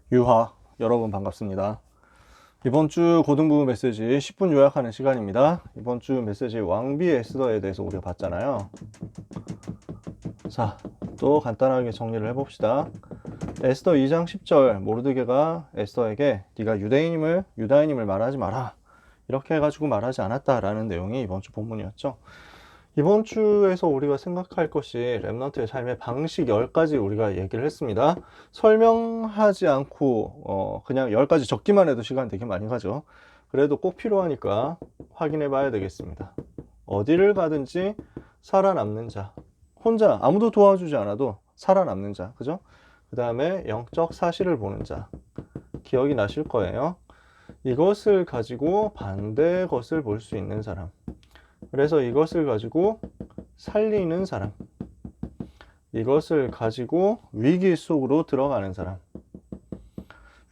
유하, 여러분 반갑습니다. 이번 주 고등부분 메시지 10분 요약하는 시간입니다. 이번 주 메시지 왕비 에스더에 대해서 우리가 봤잖아요. 자, 또 간단하게 정리를 해봅시다. 에스더 2장 10절 모르드게가 에스더에게 네가 유다인임을 말하지 마라, 이렇게 해가지고 말하지 않았다라는 내용이 이번 주 본문이었죠. 이번 주에서 우리가 생각할 것이 렘넌트의 삶의 방식 10가지 우리가 얘기를 했습니다. 설명하지 않고 그냥 10가지 적기만 해도 시간 되게 많이 가죠. 그래도 꼭 필요하니까 확인해 봐야 되겠습니다. 어디를 가든지 살아남는 자, 혼자 아무도 도와주지 않아도 살아남는 자, 그죠? 그 다음에 영적 사실을 보는 자, 기억이 나실 거예요. 이것을 가지고 반대의 것을 볼 수 있는 사람, 그래서 이것을 가지고 살리는 사람, 이것을 가지고 위기 속으로 들어가는 사람,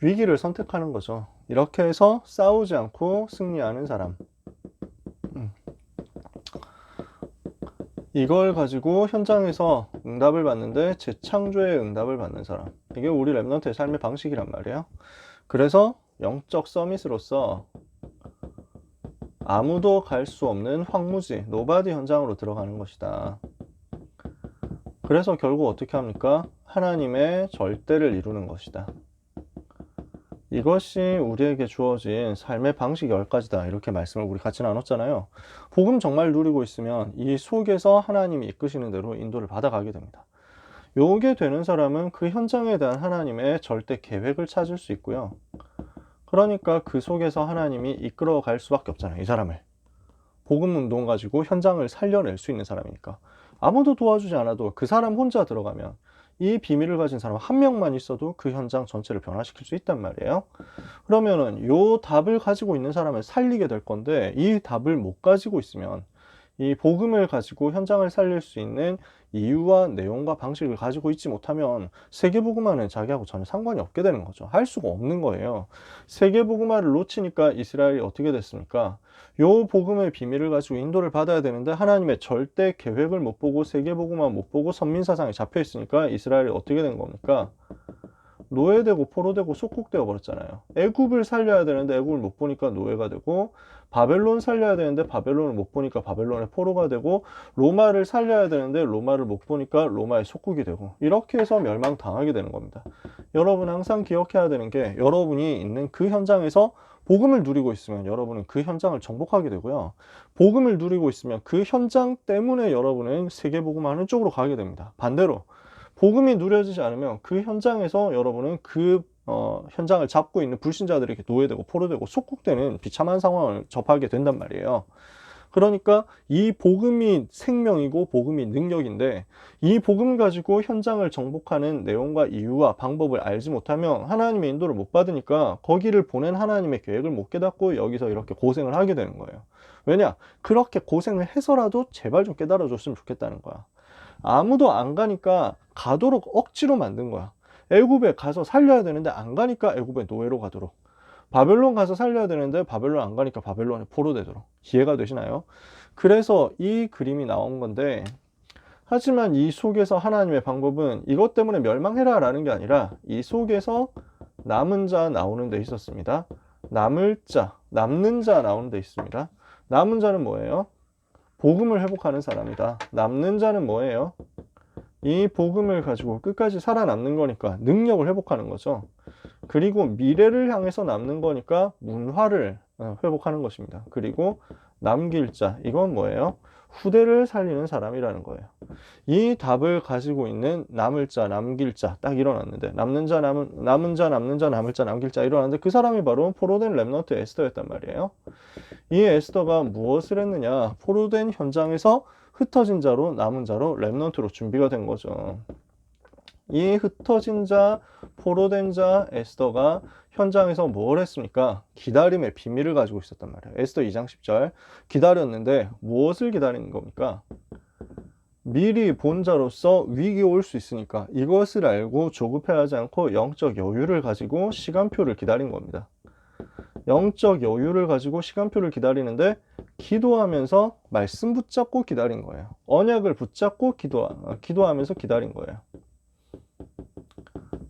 위기를 선택하는 거죠. 이렇게 해서 싸우지 않고 승리하는 사람, 이걸 가지고 현장에서 응답을 받는데 재창조의 응답을 받는 사람, 이게 우리 랩넌트의 삶의 방식이란 말이에요. 그래서 영적 서밋으로서 아무도 갈 수 없는 황무지, 노바디 현장으로 들어가는 것이다. 그래서 결국 어떻게 합니까? 하나님의 절대를 이루는 것이다. 이것이 우리에게 주어진 삶의 방식 10가지다, 이렇게 말씀을 우리 같이 나눴잖아요. 복음 정말 누리고 있으면 이 속에서 하나님이 이끄시는 대로 인도를 받아가게 됩니다. 요게 되는 사람은 그 현장에 대한 하나님의 절대 계획을 찾을 수 있고요. 그러니까 그 속에서 하나님이 이끌어 갈 수밖에 없잖아요, 이 사람을. 복음 운동 가지고 현장을 살려낼 수 있는 사람이니까. 아무도 도와주지 않아도 그 사람 혼자 들어가면, 이 비밀을 가진 사람 한 명만 있어도 그 현장 전체를 변화시킬 수 있단 말이에요. 그러면은 요 답을 가지고 있는 사람을 살리게 될 건데, 이 답을 못 가지고 있으면, 이 복음을 가지고 현장을 살릴 수 있는 이유와 내용과 방식을 가지고 있지 못하면 세계복음화는 자기하고 전혀 상관이 없게 되는 거죠. 할 수가 없는 거예요. 세계복음화를 놓치니까 이스라엘이 어떻게 됐습니까? 요 복음의 비밀을 가지고 인도를 받아야 되는데 하나님의 절대 계획을 못 보고 세계복음화 못 보고 선민사상에 잡혀 있으니까 이스라엘이 어떻게 된 겁니까? 노예되고 포로되고 속국되어 버렸잖아요. 애굽을 살려야 되는데 애굽을 못 보니까 노예가 되고, 바벨론 살려야 되는데 바벨론을 못 보니까 바벨론의 포로가 되고, 로마를 살려야 되는데 로마를 못 보니까 로마의 속국이 되고, 이렇게 해서 멸망당하게 되는 겁니다. 여러분 항상 기억해야 되는 게, 여러분이 있는 그 현장에서 복음을 누리고 있으면 여러분은 그 현장을 정복하게 되고요. 복음을 누리고 있으면 그 현장 때문에 여러분은 세계복음화하는 쪽으로 가게 됩니다. 반대로 복음이 누려지지 않으면 그 현장에서 여러분은 그 현장을 잡고 있는 불신자들에게 노예되고 포로되고 속국되는 비참한 상황을 접하게 된단 말이에요. 그러니까 이 복음이 생명이고 복음이 능력인데, 이 복음을 가지고 현장을 정복하는 내용과 이유와 방법을 알지 못하면 하나님의 인도를 못 받으니까 거기를 보낸 하나님의 계획을 못 깨닫고 여기서 이렇게 고생을 하게 되는 거예요. 왜냐? 그렇게 고생을 해서라도 제발 좀 깨달아 줬으면 좋겠다는 거야. 아무도 안 가니까 가도록 억지로 만든 거야. 애굽에 가서 살려야 되는데 안 가니까 애굽의 노예로 가도록, 바벨론 가서 살려야 되는데 바벨론 안 가니까 바벨론에 포로되도록. 이해가 되시나요? 그래서 이 그림이 나온 건데, 하지만 이 속에서 하나님의 방법은 이것 때문에 멸망해라 라는 게 아니라 이 속에서 남은 자 나오는 데 있었습니다. 남는 자 나오는 데 있습니다. 남은 자는 뭐예요? 복음을 회복하는 사람이다. 남는 자는 뭐예요? 이 복음을 가지고 끝까지 살아남는 거니까 능력을 회복하는 거죠. 그리고 미래를 향해서 남는 거니까 문화를 회복하는 것입니다. 그리고 남길 자, 이건 뭐예요? 후대를 살리는 사람이라는 거예요. 이 답을 가지고 있는 남을 자, 남길 자 딱 일어났는데, 남는 자, 남은 자, 남는 자, 남을 자, 남길 자 일어났는데, 그 사람이 바로 포로된 렘넌트 에스더였단 말이에요. 이 에스더가 무엇을 했느냐? 포로된 현장에서 흩어진 자로, 남은 자로, 렘넌트로 준비가 된 거죠. 이 흩어진 자, 포로된 자 에스더가 현장에서 뭘 했습니까? 기다림의 비밀을 가지고 있었단 말이에요. 에스더 2장 10절. 기다렸는데 무엇을 기다리는 겁니까? 미리 본 자로서 위기 올 수 있으니까 이것을 알고 조급해하지 않고 영적 여유를 가지고 시간표를 기다린 겁니다. 영적 여유를 가지고 시간표를 기다리는데, 기도하면서 말씀 붙잡고 기다린 거예요. 언약을 붙잡고 기도하면서 기다린 거예요.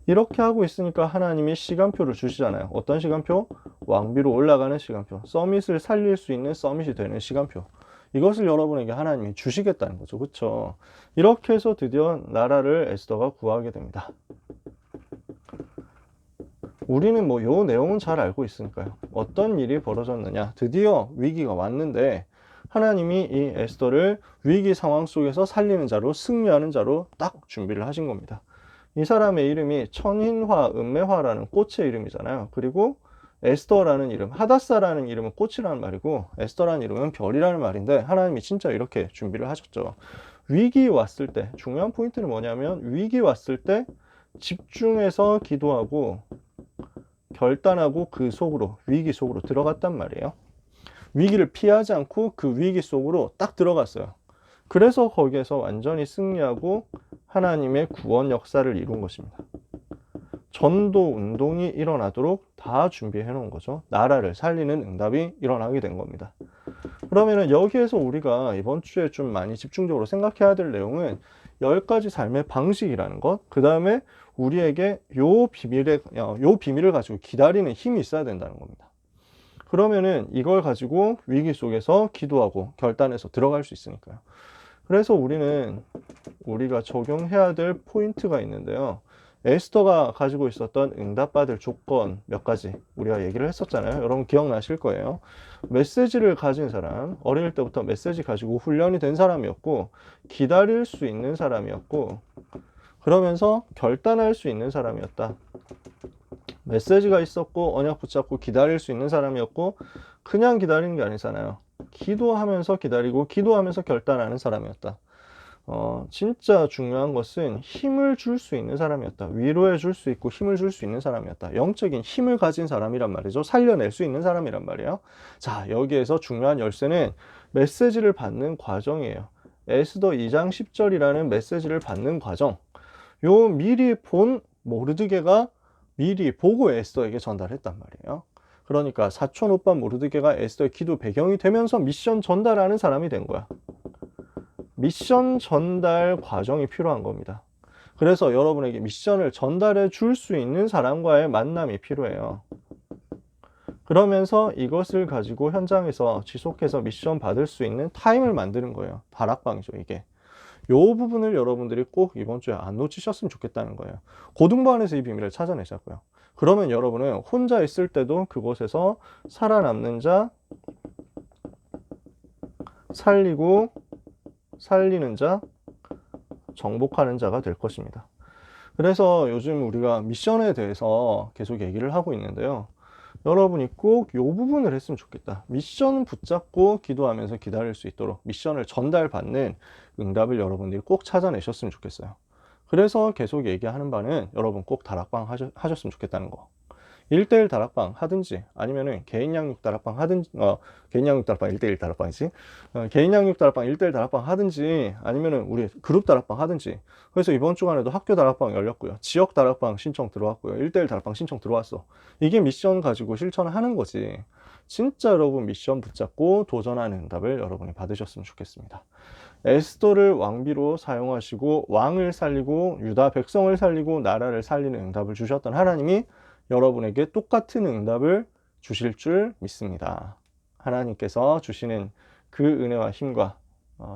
이렇게 하고 있으니까 하나님이 시간표를 주시잖아요. 어떤 시간표? 왕비로 올라가는 시간표. 서밋을 살릴 수 있는 서밋이 되는 시간표. 이것을 여러분에게 하나님이 주시겠다는 거죠. 그렇죠? 이렇게 해서 드디어 나라를 에스더가 구하게 됩니다. 우리는 뭐 요 내용은 잘 알고 있으니까요. 어떤 일이 벌어졌느냐. 드디어 위기가 왔는데 하나님이 이 에스더를 위기 상황 속에서 살리는 자로, 승리하는 자로 딱 준비를 하신 겁니다. 이 사람의 이름이 천인화, 은매화라는 꽃의 이름이잖아요. 그리고 에스더라는 이름, 하다사라는 이름은 꽃이라는 말이고 에스더라는 이름은 별이라는 말인데 하나님이 진짜 이렇게 준비를 하셨죠. 위기 왔을 때, 중요한 포인트는 뭐냐면 위기 왔을 때 집중해서 기도하고 결단하고 그 속으로, 위기 속으로 들어갔단 말이에요. 위기를 피하지 않고 그 위기 속으로 딱 들어갔어요. 그래서 거기에서 완전히 승리하고 하나님의 구원 역사를 이룬 것입니다. 전도 운동이 일어나도록 다 준비해 놓은 거죠. 나라를 살리는 응답이 일어나게 된 겁니다. 그러면은 여기에서 우리가 이번 주에 좀 많이 집중적으로 생각해야 될 내용은 10가지 삶의 방식이라는 것, 그 다음에 우리에게 요 비밀을 가지고 기다리는 힘이 있어야 된다는 겁니다. 그러면은 이걸 가지고 위기 속에서 기도하고 결단해서 들어갈 수 있으니까요. 그래서 우리가 적용해야 될 포인트가 있는데요. 에스더가 가지고 있었던 응답받을 조건 몇 가지 우리가 얘기를 했었잖아요. 여러분 기억나실 거예요. 메시지를 가진 사람, 어릴 때부터 메시지 가지고 훈련이 된 사람이었고, 기다릴 수 있는 사람이었고, 그러면서 결단할 수 있는 사람이었다. 메시지가 있었고 언약 붙잡고 기다릴 수 있는 사람이었고, 그냥 기다리는 게 아니잖아요. 기도하면서 기다리고 기도하면서 결단하는 사람이었다. 진짜 중요한 것은 힘을 줄 수 있는 사람이었다. 위로해 줄 수 있고 힘을 줄 수 있는 사람이었다. 영적인 힘을 가진 사람이란 말이죠. 살려낼 수 있는 사람이란 말이에요. 자, 여기에서 중요한 열쇠는 메시지를 받는 과정이에요. 에스더 2장 10절이라는 메시지를 받는 과정. 요 미리 본 모르드게가 미리 보고 에스더에게 전달했단 말이에요. 그러니까 사촌 오빠 모르드게가 에스더의 기도 배경이 되면서 미션 전달하는 사람이 된 거야. 미션 전달 과정이 필요한 겁니다. 그래서 여러분에게 미션을 전달해 줄 수 있는 사람과의 만남이 필요해요. 그러면서 이것을 가지고 현장에서 지속해서 미션 받을 수 있는 타임을 만드는 거예요. 다락방이죠, 이게. 요 부분을 여러분들이 꼭 이번 주에 안 놓치셨으면 좋겠다는 거예요. 고등반에서 이 비밀을 찾아내자고요. 그러면 여러분은 혼자 있을 때도 그곳에서 살아남는 자, 살리고 살리는 자, 정복하는 자가 될 것입니다. 그래서 요즘 우리가 미션에 대해서 계속 얘기를 하고 있는데요. 여러분이 꼭 이 부분을 했으면 좋겠다. 미션 붙잡고 기도하면서 기다릴 수 있도록 미션을 전달받는 응답을 여러분들이 꼭 찾아내셨으면 좋겠어요. 그래서 계속 얘기하는 바는 여러분 꼭 다락방 하셨으면 좋겠다는 거. 1대1 다락방 하든지 아니면은 개인 양육 다락방 하든지, 개인 양육 다락방 1대1 다락방이지. 개인 양육 다락방 1대1 다락방 하든지 아니면은 우리 그룹 다락방 하든지. 그래서 이번 주간에도 학교 다락방 열렸고요. 지역 다락방 신청 들어왔고요. 1대1 다락방 신청 들어왔어. 이게 미션 가지고 실천을 하는 거지. 진짜 여러분 미션 붙잡고 도전하는 응답을 여러분이 받으셨으면 좋겠습니다. 에스더를 왕비로 사용하시고 왕을 살리고 유다 백성을 살리고 나라를 살리는 응답을 주셨던 하나님이 여러분에게 똑같은 응답을 주실 줄 믿습니다. 하나님께서 주시는 그 은혜와 힘과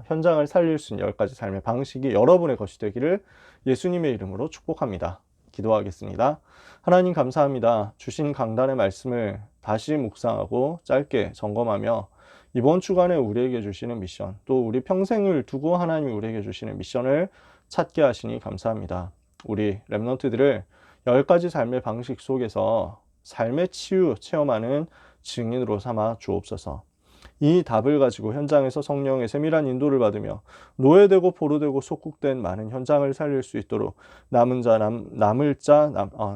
현장을 살릴 수 있는 10가지 삶의 방식이 여러분의 것이 되기를 예수님의 이름으로 축복합니다. 기도하겠습니다. 하나님 감사합니다. 주신 강단의 말씀을 다시 묵상하고 짧게 점검하며 이번 주간에 우리에게 주시는 미션, 또 우리 평생을 두고 하나님이 우리에게 주시는 미션을 찾게 하시니 감사합니다. 우리 렘넌트들을 10가지 삶의 방식 속에서 삶의 치유 체험하는 증인으로 삼아 주옵소서. 이 답을 가지고 현장에서 성령의 세밀한 인도를 받으며 노예되고 포로되고 속국된 많은 현장을 살릴 수 있도록 남은 자 남을 자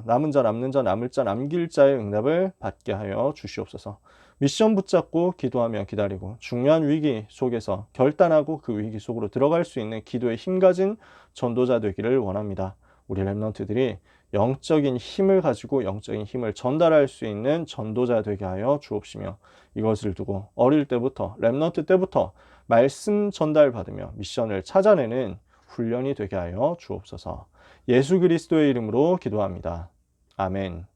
남은 자 남는 자 남을 자 남길 자의 응답을 받게 하여 주시옵소서. 미션 붙잡고 기도하며 기다리고 중요한 위기 속에서 결단하고 그 위기 속으로 들어갈 수 있는 기도의 힘 가진 전도자 되기를 원합니다. 우리 렘넌트들이 영적인 힘을 가지고 영적인 힘을 전달할 수 있는 전도자 되게 하여 주옵시며 이것을 두고 어릴 때부터 렘넌트 때부터 말씀 전달 받으며 미션을 찾아내는 훈련이 되게 하여 주옵소서. 예수 그리스도의 이름으로 기도합니다. 아멘.